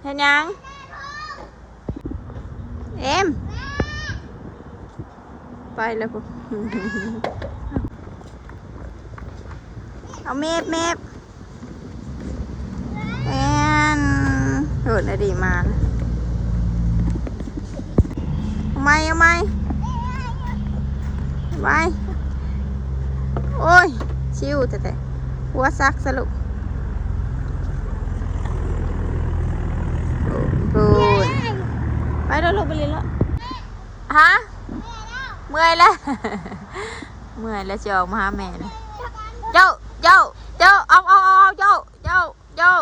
เห็นยังเอ็มไปแล้วปุ๊บเอาเมฟแอนโดดได้ดีมานะเอาไหมโอ้ยชิวแต่หัวซักสรุปพูดไปแล้วลงไปเลยแล้วฮะเมื่อยแล้ว เมื่อยแล้วจะออกมาหาแม่นะเจ้าเอาเจ้า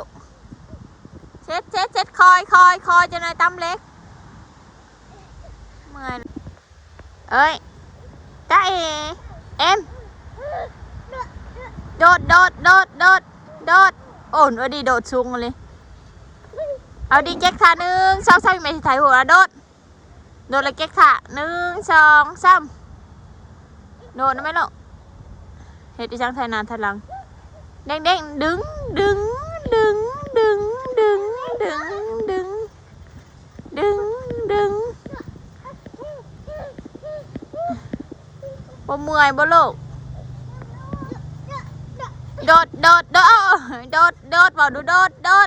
เช็ดคอยจะนายตำเล็กเมื่อยเอ้ยจ้าเอ็มโดดโอ้ยดีโดดสูงเลยเอาดีเก๊กท่า1 2 3ไม่ใช่ถ่ายหัวโดดเลยเก๊กท่า1 2 3โดดนะไหมลูกเฮ็ดดิฉันไทยนานไทยหลังเด้งดึงบ่เมื่อยบ่ลูกโดดบอกดูโด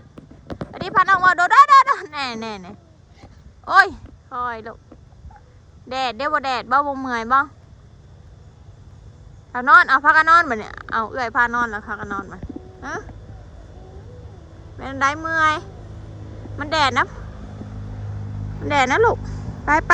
ดอันนี้พาน้องว่าโดดแน่โอ้ยคอยลูกแดดเดี๋ยวบ่แดดบ่เมื่อยบ่เอานอนเอาพักกันนอนมาเนี่ยเอาเอื้อยพานอนแล้วพักกันนอนมาฮะเป็นได้เมื่อยมันแดดนะลูกไป